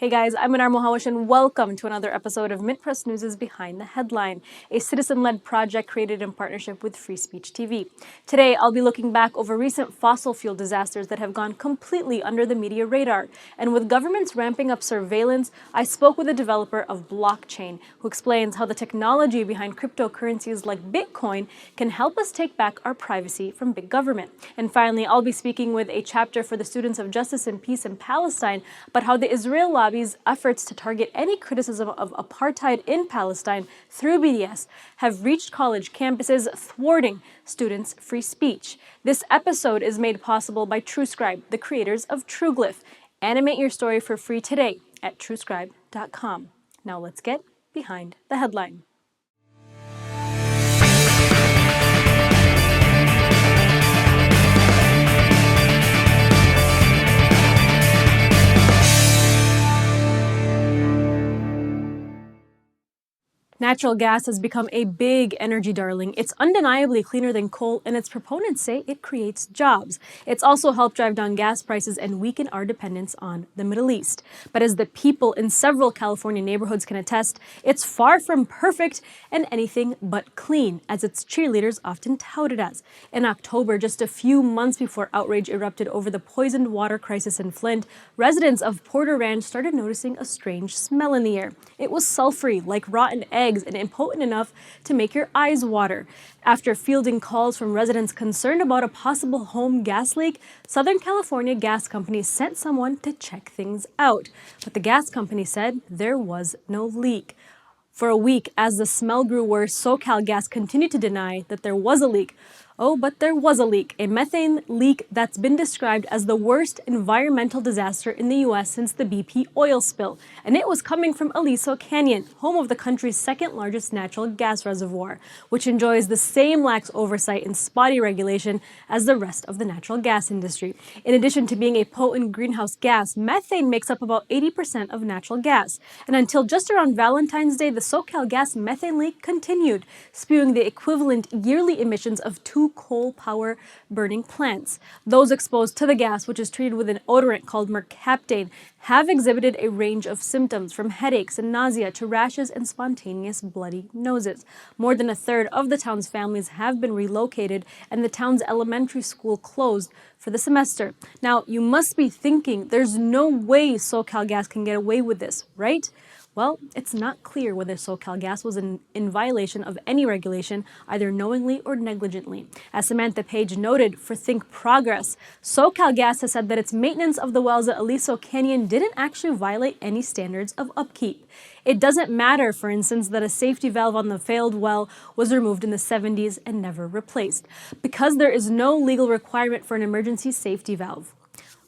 Hey guys, I'm Mnar Muhawesh and welcome to another episode of MintPress News' Behind the Headline, a citizen-led project created in partnership with Free Speech TV. Today, I'll be looking back over recent fossil fuel disasters that have gone completely under the media radar. And with governments ramping up surveillance, I spoke with a developer of blockchain who explains how the technology behind cryptocurrencies like Bitcoin can help us take back our privacy from big government. And finally, I'll be speaking with a chapter for the Students of Justice and Peace in Palestine about how the Israel lobby's efforts to target any criticism of apartheid in Palestine through BDS have reached college campuses, thwarting students' free speech. This episode is made possible by TrueScribe, the creators of TrueGlyph. Animate your story for free today at truescribe.com. Now let's get behind the headline. Natural gas has become a big energy darling. It's undeniably cleaner than coal, and its proponents say it creates jobs. It's also helped drive down gas prices and weaken our dependence on the Middle East. But as the people in several California neighborhoods can attest, it's far from perfect and anything but clean, as its cheerleaders often tout it as. In October, just a few months before outrage erupted over the poisoned water crisis in Flint, residents of Porter Ranch started noticing a strange smell in the air. It was sulfury, like rotten eggs, and impotent enough to make your eyes water. After fielding calls from residents concerned about a possible home gas leak, Southern California Gas Company sent someone to check things out. But the gas company said there was no leak. For a week, as the smell grew worse, SoCal Gas continued to deny that there was a leak. Oh, but there was a leak, a methane leak that's been described as the worst environmental disaster in the U.S. since the BP oil spill. And it was coming from Aliso Canyon, home of the country's second largest natural gas reservoir, which enjoys the same lax oversight and spotty regulation as the rest of the natural gas industry. In addition to being a potent greenhouse gas, methane makes up about 80% of natural gas. And until just around Valentine's Day, the SoCal Gas methane leak continued, spewing the equivalent yearly emissions of 2 coal power burning plants. Those exposed to the gas, which is treated with an odorant called mercaptane, have exhibited a range of symptoms from headaches and nausea to rashes and spontaneous bloody noses. More than a third of the town's families have been relocated, and the town's elementary school closed for the semester. Now, you must be thinking, there's no way SoCal Gas can get away with this, right? Well, it's not clear whether SoCal Gas was in violation of any regulation, either knowingly or negligently. As Samantha Page noted for Think Progress, SoCal Gas has said that its maintenance of the wells at Aliso Canyon didn't actually violate any standards of upkeep. It doesn't matter, for instance, that a safety valve on the failed well was removed in the 70s and never replaced, because there is no legal requirement for an emergency safety valve.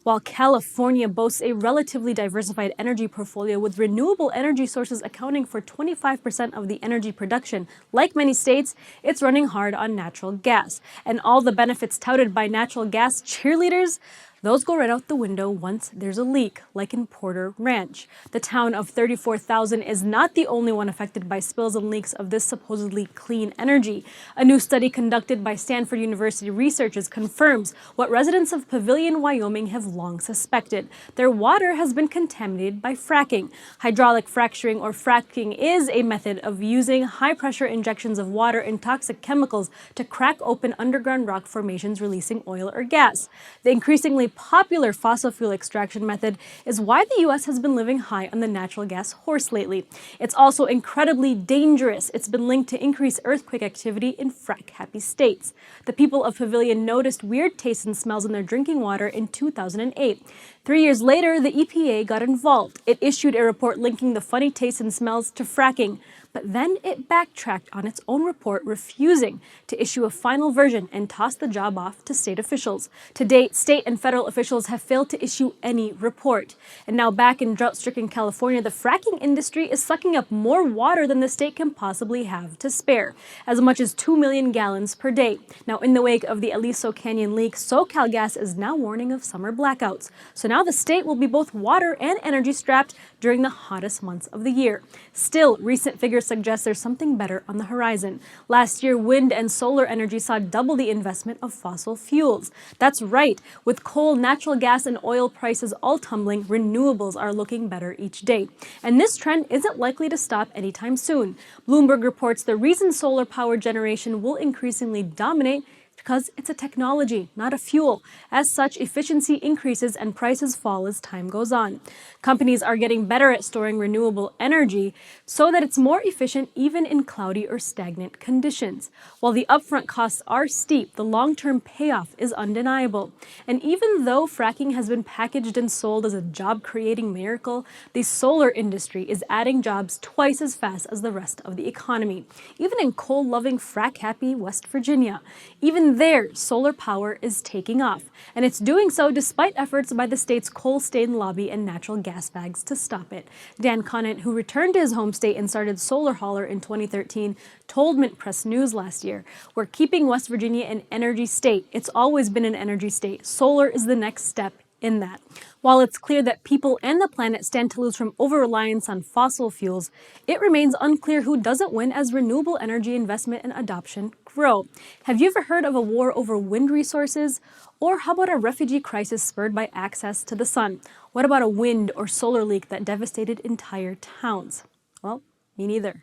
While California boasts a relatively diversified energy portfolio with renewable energy sources accounting for 25% of the energy production, like many states, it's running hard on natural gas. And all the benefits touted by natural gas cheerleaders, those go right out the window once there's a leak, like in Porter Ranch. The town of 34,000 is not the only one affected by spills and leaks of this supposedly clean energy. A new study conducted by Stanford University researchers confirms what residents of Pavilion, Wyoming have long suspected. Their water has been contaminated by fracking. Hydraulic fracturing, or fracking, is a method of using high-pressure injections of water and toxic chemicals to crack open underground rock formations releasing oil or gas. The increasingly popular fossil fuel extraction method is why the U.S. has been living high on the natural gas horse lately. It's also incredibly dangerous. It's been linked to increased earthquake activity in frack-happy states. The people of Pavilion noticed weird tastes and smells in their drinking water in 2008. 3 years later, the EPA got involved. It issued a report linking the funny tastes and smells to fracking. but then it backtracked on its own report, refusing to issue a final version and tossed the job off to state officials. To date, state and federal officials have failed to issue any report. And now back in drought-stricken California, the fracking industry is sucking up more water than the state can possibly have to spare, as much as 2 million gallons per day. Now, in the wake of the Aliso Canyon leak, SoCalGas is now warning of summer blackouts. So now the state will be both water and energy strapped during the hottest months of the year. Still, recent figures suggest there's something better on the horizon. Last year, wind and solar energy saw double the investment of fossil fuels. That's right. With coal, natural gas, and oil prices all tumbling, renewables are looking better each day. And this trend isn't likely to stop anytime soon. Bloomberg reports the reason solar power generation will increasingly dominate because it's a technology, not a fuel. As such, efficiency increases and prices fall as time goes on. Companies are getting better at storing renewable energy so that it's more efficient even in cloudy or stagnant conditions. While the upfront costs are steep, the long-term payoff is undeniable. And even though fracking has been packaged and sold as a job-creating miracle, the solar industry is adding jobs twice as fast as the rest of the economy. Even in coal-loving, frack-happy West Virginia. Even there, solar power is taking off, and it's doing so despite efforts by the state's coal-stained lobby and natural gas bags to stop it. Dan Conant, who returned to his home state and started Solar Hauler in 2013, told MintPress News last year, "We're keeping West Virginia an energy state. It's always been an energy state. Solar is the next step in that." While it's clear that people and the planet stand to lose from over-reliance on fossil fuels, it remains unclear who doesn't win as renewable energy investment and adoption grow. Have you ever heard of a war over wind resources? Or how about a refugee crisis spurred by access to the sun? What about a wind or solar leak that devastated entire towns? Well, me neither.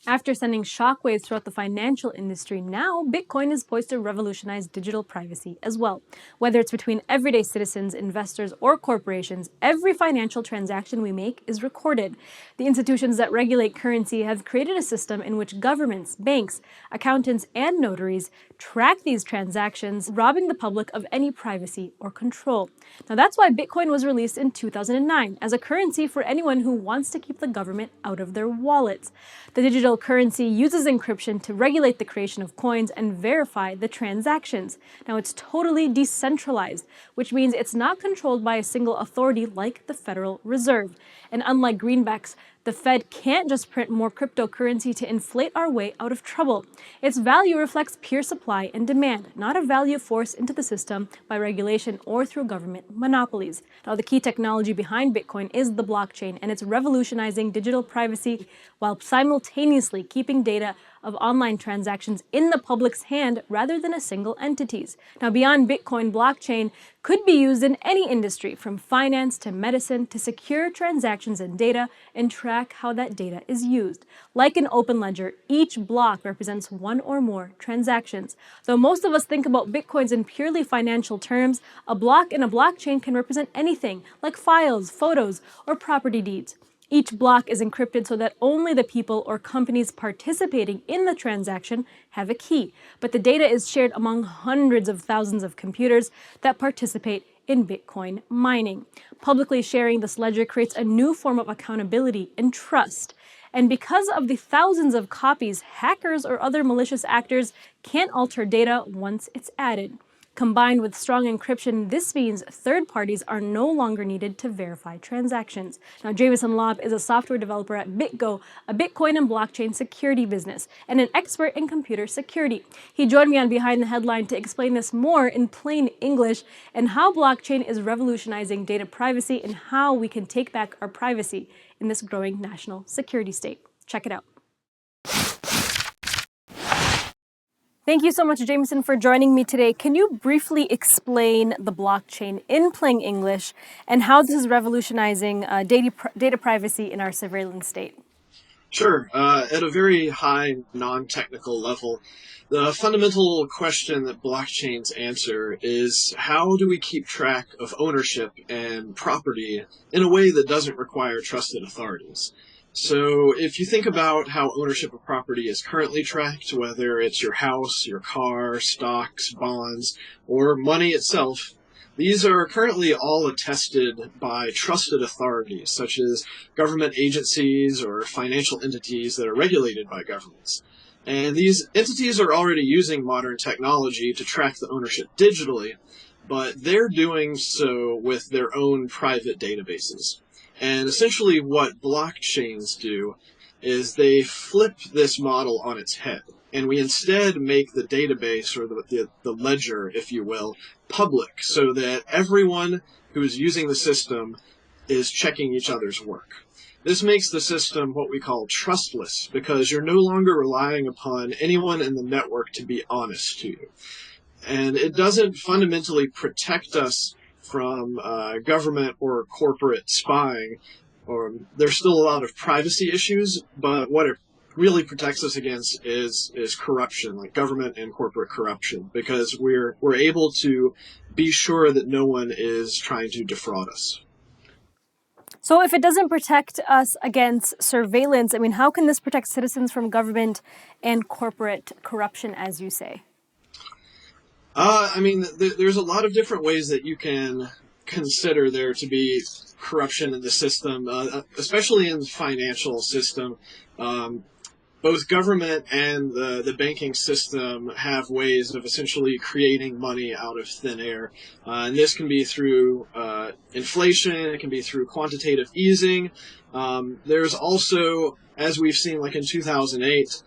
After sending shockwaves throughout the financial industry, now Bitcoin is poised to revolutionize digital privacy as well. Whether it's between everyday citizens, investors, or corporations, every financial transaction we make is recorded. The institutions that regulate currency have created a system in which governments, banks, accountants, and notaries track these transactions, robbing the public of any privacy or control. Now that's why Bitcoin was released in 2009 as a currency for anyone who wants to keep the government out of their wallets. The digital currency uses encryption to regulate the creation of coins and verify the transactions. Now it's totally decentralized, which means it's not controlled by a single authority like the Federal Reserve. And unlike greenbacks, the Fed can't just print more cryptocurrency to inflate our way out of trouble. Its value reflects pure supply and demand, not a value forced into the system by regulation or through government monopolies. Now, the key technology behind Bitcoin is the blockchain, and it's revolutionizing digital privacy while simultaneously keeping data of online transactions in the public's hand rather than a single entity's. Now, beyond Bitcoin, blockchain could be used in any industry, from finance to medicine, to secure transactions and data and track how that data is used. Like an open ledger, each block represents one or more transactions. Though most of us think about Bitcoins in purely financial terms, a block in a blockchain can represent anything, like files, photos, or property deeds. Each block is encrypted so that only the people or companies participating in the transaction have a key, but the data is shared among hundreds of thousands of computers that participate in Bitcoin mining. Publicly sharing this ledger creates a new form of accountability and trust. And because of the thousands of copies, hackers or other malicious actors can't alter data once it's added. Combined with strong encryption, this means third parties are no longer needed to verify transactions. Now, Jameson Lopp is a software developer at BitGo, a Bitcoin and blockchain security business, and an expert in computer security. He joined me on Behind the Headline to explain this more in plain English and how blockchain is revolutionizing data privacy and how we can take back our privacy in this growing national security state. Check it out. Thank you so much, Jameson, for joining me today. Can you briefly explain the blockchain in plain English and how this is revolutionizing data privacy in our surveillance state? Sure. At a very high, non-technical level, the fundamental question that blockchains answer is how do we keep track of ownership and property in a way that doesn't require trusted authorities? So if you think about how ownership of property is currently tracked, whether it's your house, your car, stocks, bonds, or money itself, these are currently all attested by trusted authorities, such as government agencies or financial entities that are regulated by governments. And these entities are already using modern technology to track the ownership digitally, but they're doing so with their own private databases. And essentially what blockchains do is they flip this model on its head. And we instead make the database, or the ledger, if you will, public, so that everyone who's using the system is checking each other's work. This makes the system what we call trustless, because you're no longer relying upon anyone in the network to be honest to you. And it doesn't fundamentally protect us from government or corporate spying. Or there's still a lot of privacy issues, but what it really protects us against is corruption, like government and corporate corruption, because we're able to be sure that no one is trying to defraud us. So if it doesn't protect us against surveillance, I mean, how can this protect citizens from government and corporate corruption, as you say? I mean, there's a lot of different ways that you can consider there to be corruption in the system, especially in the financial system. Both government and the banking system have ways of essentially creating money out of thin air. And this can be through inflation, it can be through quantitative easing. There's also, as we've seen like in 2008,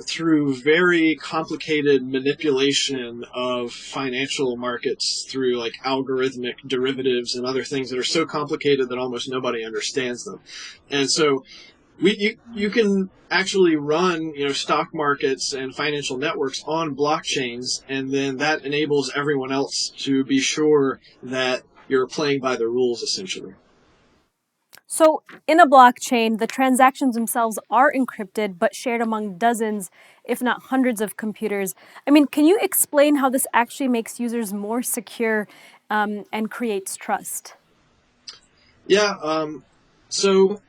through very complicated manipulation of financial markets through like algorithmic derivatives and other things that are so complicated that almost nobody understands them. And so you can actually run stock markets and financial networks on blockchains, and then that enables everyone else to be sure that you're playing by the rules, essentially. So in a blockchain, the transactions themselves are encrypted but shared among dozens, if not hundreds of computers. I mean, can you explain how this actually makes users more secure and creates trust? Yeah, so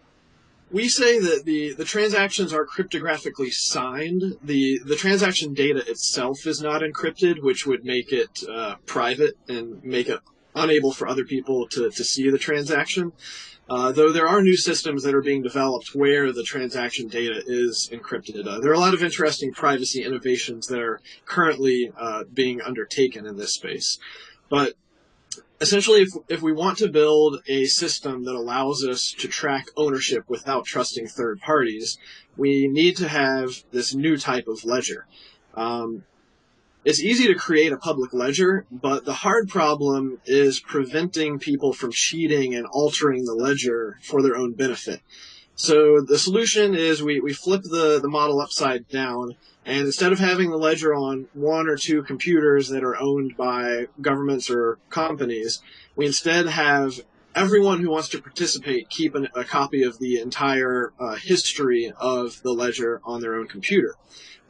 we say that the transactions are cryptographically signed. The transaction data itself is not encrypted, which would make it private and make it unable for other people to see the transaction. Though there are new systems that are being developed where the transaction data is encrypted. There are a lot of interesting privacy innovations that are currently being undertaken in this space. But essentially, if we want to build a system that allows us to track ownership without trusting third parties, we need to have this new type of ledger. It's easy to create a public ledger, but the hard problem is preventing people from cheating and altering the ledger for their own benefit. So the solution is we flip the model upside down, and instead of having the ledger on one or two computers that are owned by governments or companies, we instead have everyone who wants to participate keep a copy of the entire history of the ledger on their own computer.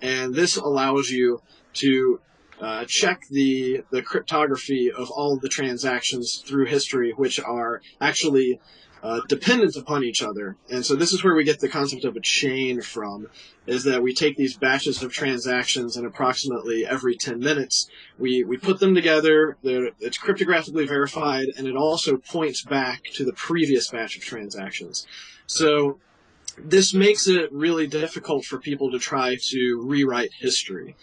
And this allows you to check the cryptography of all of the transactions through history, which are actually dependent upon each other. And so this is where we get the concept of a chain from, is that we take these batches of transactions and approximately every 10 minutes, we put them together, it's cryptographically verified, and it also points back to the previous batch of transactions. So this makes it really difficult for people to try to rewrite history.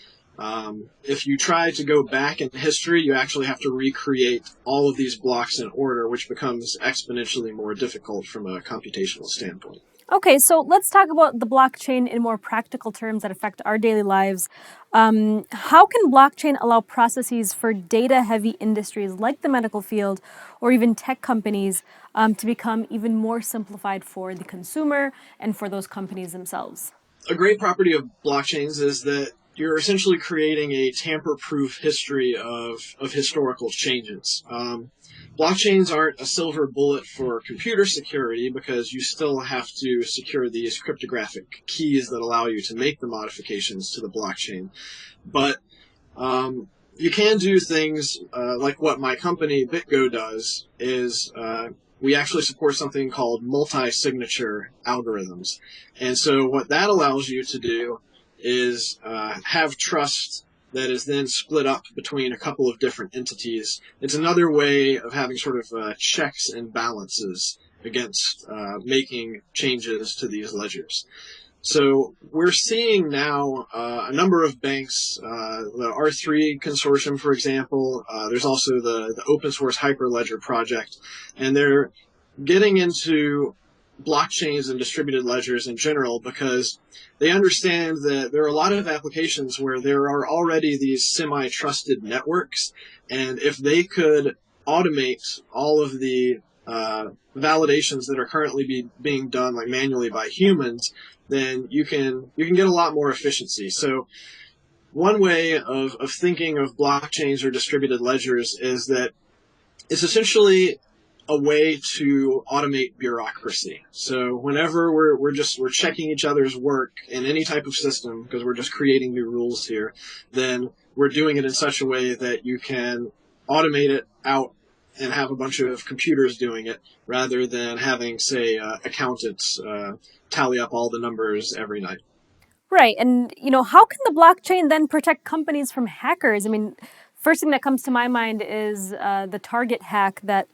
If you try to go back in history, you actually have to recreate all of these blocks in order, which becomes exponentially more difficult from a computational standpoint. Okay, so let's talk about the blockchain in more practical terms that affect our daily lives. How can blockchain allow processes for data-heavy industries like the medical field or even tech companies to become even more simplified for the consumer and for those companies themselves? A great property of blockchains is that you're essentially creating a tamper-proof history of historical changes. Blockchains aren't a silver bullet for computer security because you still have to secure these cryptographic keys that allow you to make the modifications to the blockchain. But you can do things like what my company BitGo does, is we actually support something called multi-signature algorithms. And so what that allows you to do is have trust that is then split up between a couple of different entities. It's another way of having sort of checks and balances against making changes to these ledgers. So we're seeing now a number of banks, the R3 consortium, for example. There's also the open source Hyperledger project, and they're getting into blockchains and distributed ledgers in general because they understand that there are a lot of applications where there are already these semi-trusted networks, and if they could automate all of the validations that are currently being done like manually by humans, then you can get a lot more efficiency. So one way of thinking of blockchains or distributed ledgers is that it's essentially a way to automate bureaucracy. So whenever we're checking each other's work in any type of system, because we're just creating new rules here, then we're doing it in such a way that you can automate it out and have a bunch of computers doing it, rather than having, say, accountants tally up all the numbers every night. Right. And, how can the blockchain then protect companies from hackers? I mean, first thing that comes to my mind is the Target hack that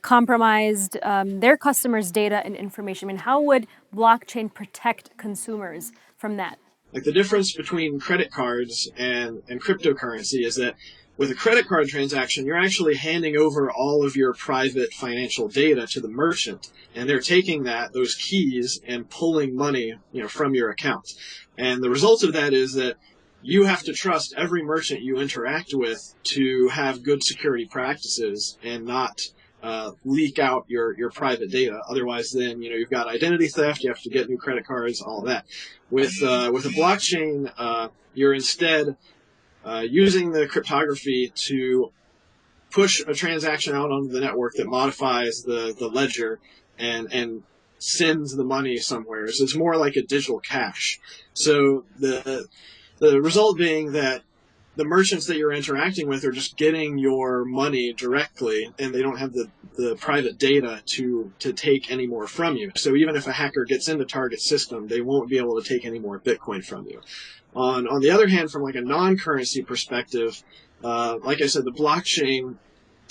compromised their customers' data and information. I mean, how would blockchain protect consumers from that? Like the difference between credit cards and cryptocurrency is that with a credit card transaction, you're actually handing over all of your private financial data to the merchant, and they're taking those keys and pulling money, from your account. And the result of that is that you have to trust every merchant you interact with to have good security practices and not leak out your private data. Otherwise, then you've got identity theft. You have to get new credit cards, all of that. With a blockchain, you're instead using the cryptography to push a transaction out onto the network that modifies the ledger and sends the money somewhere. So it's more like a digital cash. So the result being that the merchants that you're interacting with are just getting your money directly, and they don't have the private data to take any more from you. So even if a hacker gets into Target's system, they won't be able to take any more Bitcoin from you. On the other hand, from like a non-currency perspective, like I said, the blockchain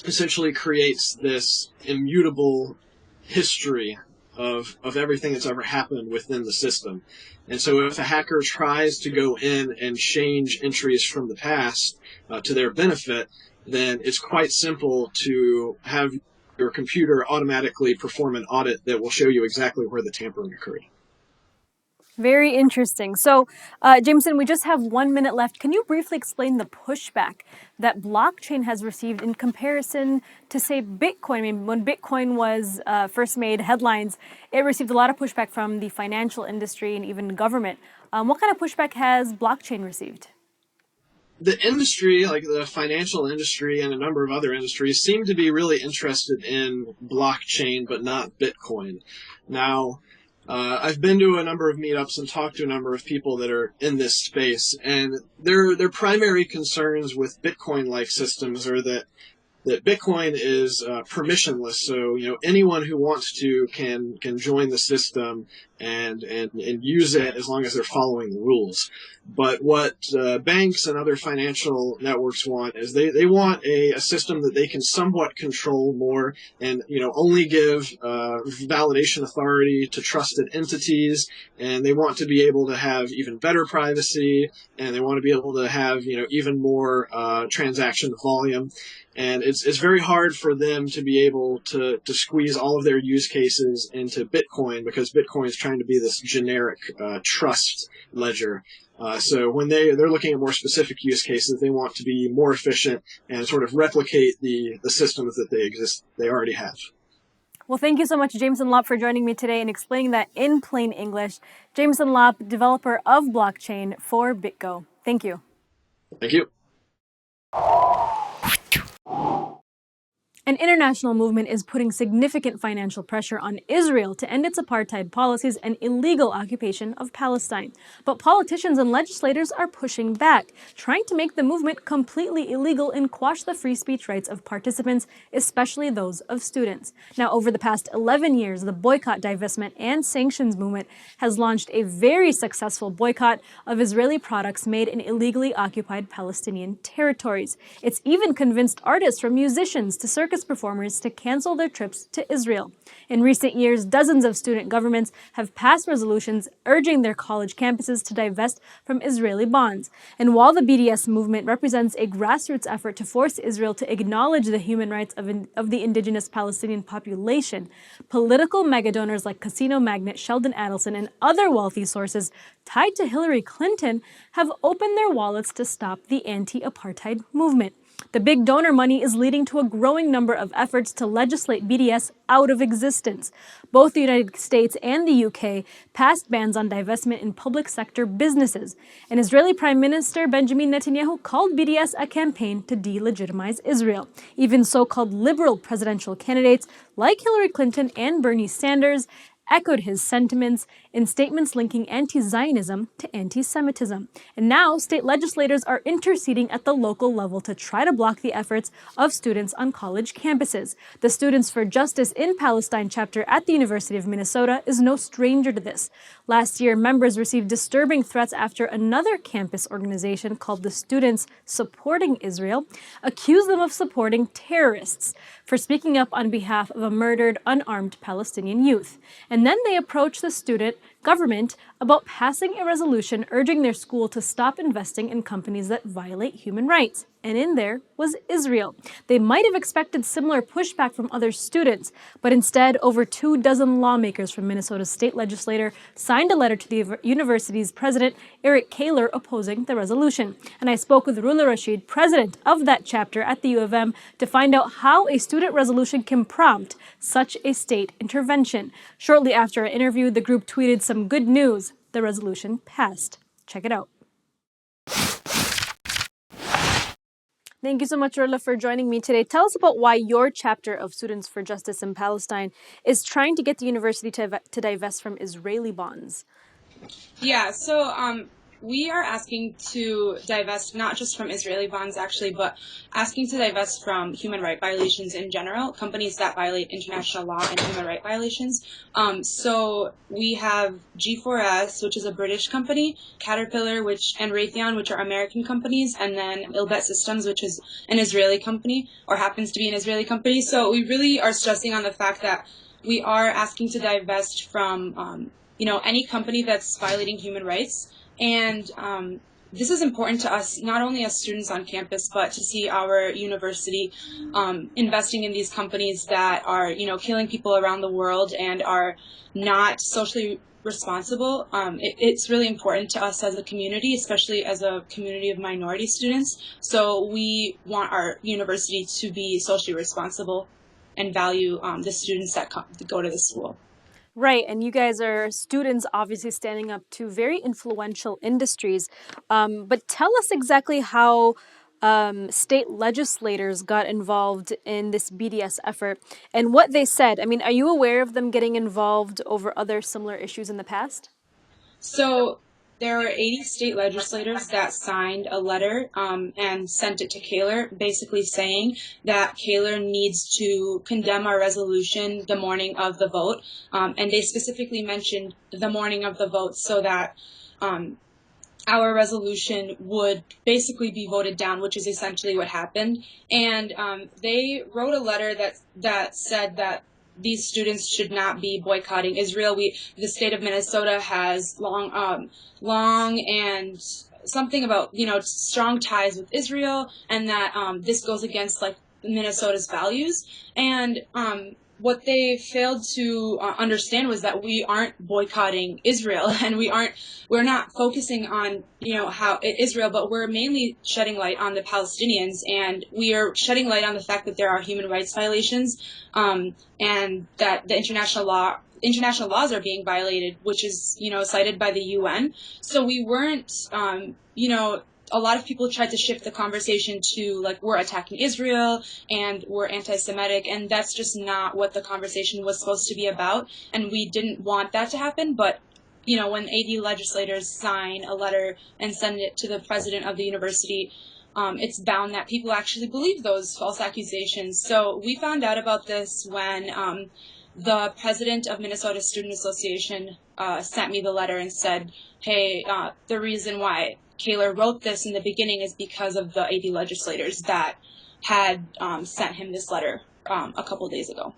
essentially creates this immutable history of everything that's ever happened within the system. And so if a hacker tries to go in and change entries from the past to their benefit, then it's quite simple to have your computer automatically perform an audit that will show you exactly where the tampering occurred. Very interesting. So, Jameson, we just have 1 minute left. Can you briefly explain the pushback that blockchain has received in comparison to, say, Bitcoin? I mean, when Bitcoin was first made headlines, it received a lot of pushback from the financial industry and even government. What kind of pushback has blockchain received? The industry, like the financial industry and a number of other industries, seem to be really interested in blockchain, but not Bitcoin. Now, I've been to a number of meetups and talked to a number of people that are in this space, and their primary concerns with Bitcoin-like systems are that Bitcoin is permissionless, so anyone who wants to can join the system and use it as long as they're following the rules. But what banks and other financial networks want is they want a system that they can somewhat control more, and only give validation authority to trusted entities, and they want to be able to have even better privacy, and they want to be able to have even more transaction volume. And it's very hard for them to be able to squeeze all of their use cases into Bitcoin, because Bitcoin is trying to be this generic trust ledger. So when they're looking at more specific use cases, they want to be more efficient and sort of replicate the systems that they already have. Well, thank you so much, Jameson Lopp, for joining me today and explaining that in plain English. Jameson Lopp, developer of blockchain for BitGo. Thank you. Thank you. An international movement is putting significant financial pressure on Israel to end its apartheid policies and illegal occupation of Palestine. But politicians and legislators are pushing back, trying to make the movement completely illegal and quash the free speech rights of participants, especially those of students. Now, over the past 11 years, the Boycott, Divestment and Sanctions movement has launched a very successful boycott of Israeli products made in illegally occupied Palestinian territories. It's even convinced artists from musicians to circus performers to cancel their trips to Israel. In recent years, dozens of student governments have passed resolutions urging their college campuses to divest from Israeli bonds. And while the BDS movement represents a grassroots effort to force Israel to acknowledge the human rights of the indigenous Palestinian population, political megadonors like casino magnate Sheldon Adelson and other wealthy sources tied to Hillary Clinton have opened their wallets to stop the anti-apartheid movement. The big donor money is leading to a growing number of efforts to legislate BDS out of existence. Both the United States and the UK passed bans on divestment in public sector businesses. And Israeli Prime Minister Benjamin Netanyahu called BDS a campaign to delegitimize Israel. Even so-called liberal presidential candidates like Hillary Clinton and Bernie Sanders echoed his sentiments in statements linking anti-Zionism to anti-Semitism. And now, state legislators are interceding at the local level to try to block the efforts of students on college campuses. The Students for Justice in Palestine chapter at the University of Minnesota is no stranger to this. Last year, members received disturbing threats after another campus organization called the Students Supporting Israel accused them of supporting terrorists for speaking up on behalf of a murdered, unarmed Palestinian youth. And then they approached the student government about passing a resolution urging their school to stop investing in companies that violate human rights. And in there was Israel. They might have expected similar pushback from other students, but instead, over 24 lawmakers from Minnesota's state legislature signed a letter to the university's president, Eric Kaler, opposing the resolution. And I spoke with Rula Rashid, president of that chapter at the U of M, to find out how a student resolution can prompt such a state intervention. Shortly after our interview, the group tweeted some good news. The resolution passed. Check it out. Thank you so much, Rula, for joining me today. Tell us about why your chapter of Students for Justice in Palestine is trying to get the university to divest from Israeli bonds. Yeah, so we are asking to divest not just from Israeli bonds, actually, but asking to divest from human rights violations in general, companies that violate international law and human rights violations. So we have G4S, which is a British company, Caterpillar, and Raytheon, which are American companies, and then Ilbet Systems, which is an Israeli company, or happens to be an Israeli company. So we really are stressing on the fact that we are asking to divest from, any company that's violating human rights. And this is important to us, not only as students on campus, but to see our university investing in these companies that are, killing people around the world and are not socially responsible. It's really important to us as a community, especially as a community of minority students. So we want our university to be socially responsible and value the students that go to the school. Right, and you guys are students obviously standing up to very influential industries. But tell us exactly how state legislators got involved in this BDS effort and what they said. I mean, are you aware of them getting involved over other similar issues in the past? So there were 80 state legislators that signed a letter and sent it to Kaler, basically saying that Kaler needs to condemn our resolution the morning of the vote. And they specifically mentioned the morning of the vote so that our resolution would basically be voted down, which is essentially what happened. And they wrote a letter that said that these students should not be boycotting Israel. The state of Minnesota has long and something about, strong ties with Israel, and that this goes against Minnesota's values. And what they failed to understand was that we aren't boycotting Israel, and we're not focusing on, how Israel, but we're mainly shedding light on the Palestinians, and we are shedding light on the fact that there are human rights violations, and that the international laws are being violated, which is, cited by the UN. So we weren't, a lot of people tried to shift the conversation to like we're attacking Israel and we're anti-Semitic, and that's just not what the conversation was supposed to be about, and we didn't want that to happen. But when 80 legislators sign a letter and send it to the president of the university, it's bound that people actually believe those false accusations. So we found out about this when the president of Minnesota Student Association sent me the letter and said, hey, the reason why Kaler wrote this in the beginning is because of the 80 legislators that had sent him this letter a couple days ago.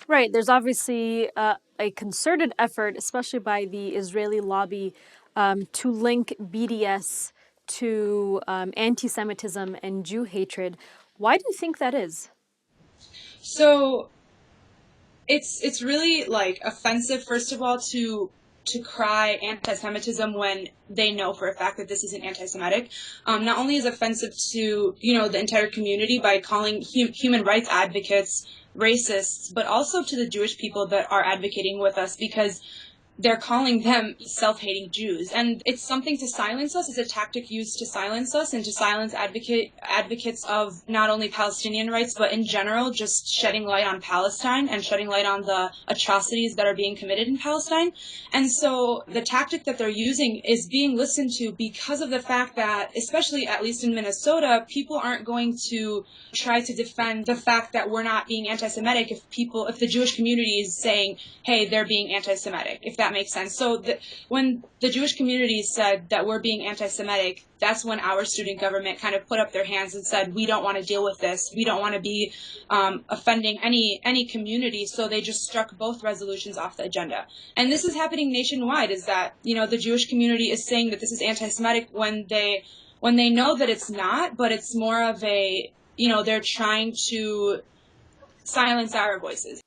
Right. There's obviously a concerted effort, especially by the Israeli lobby, to link BDS to anti-Semitism and Jew hatred. Why do you think that is? So it's really like offensive, first of all, to cry anti-Semitism when they know for a fact that this isn't anti-Semitic. Not only is it offensive to the entire community by calling human rights advocates racists, but also to the Jewish people that are advocating with us, because they're calling them self-hating Jews. And it's something to silence us. It's a tactic used to silence us and to silence advocates of not only Palestinian rights, but in general, just shedding light on Palestine and shedding light on the atrocities that are being committed in Palestine. And so the tactic that they're using is being listened to because of the fact that, especially at least in Minnesota, people aren't going to try to defend the fact that we're not being anti-Semitic if the Jewish community is saying, hey, they're being anti-Semitic, if that makes sense. So when the Jewish community said that we're being anti-Semitic, that's when our student government kind of put up their hands and said, we don't want to deal with this. We don't want to be offending any community. So they just struck both resolutions off the agenda. And this is happening nationwide, is that, the Jewish community is saying that this is anti-Semitic when they know that it's not, but it's more of a, they're trying to silence our voices.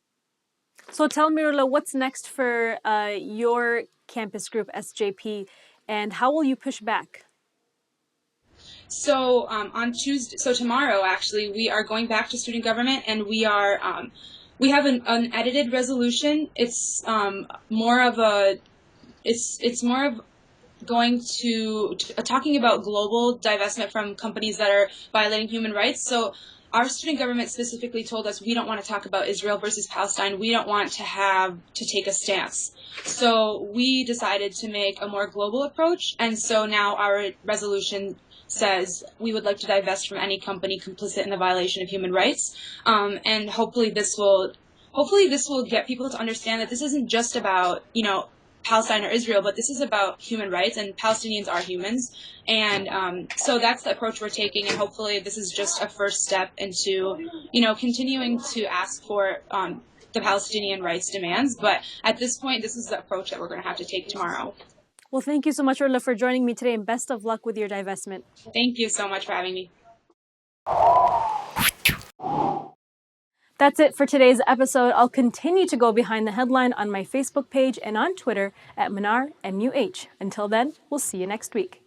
So tell me, Rula, what's next for your campus group, SJP, and how will you push back? So on Tuesday, so tomorrow actually, we are going back to student government, and we have an edited resolution. It's more of going to talking about global divestment from companies that are violating human rights. So our student government specifically told us we don't want to talk about Israel versus Palestine. We don't want to take a stance. So we decided to make a more global approach. And so now our resolution says we would like to divest from any company complicit in the violation of human rights. And hopefully this will get people to understand that this isn't just about, Palestine or Israel, but this is about human rights, and Palestinians are humans. And so that's the approach we're taking, and hopefully this is just a first step into, continuing to ask for the Palestinian rights demands. But at this point, this is the approach that we're going to have to take tomorrow. Well, thank you so much, Rula, for joining me today, and best of luck with your divestment. Thank you so much for having me. That's it for today's episode. I'll continue to go behind the headline on my Facebook page and on Twitter at Mnar, MUH. Until then, we'll see you next week.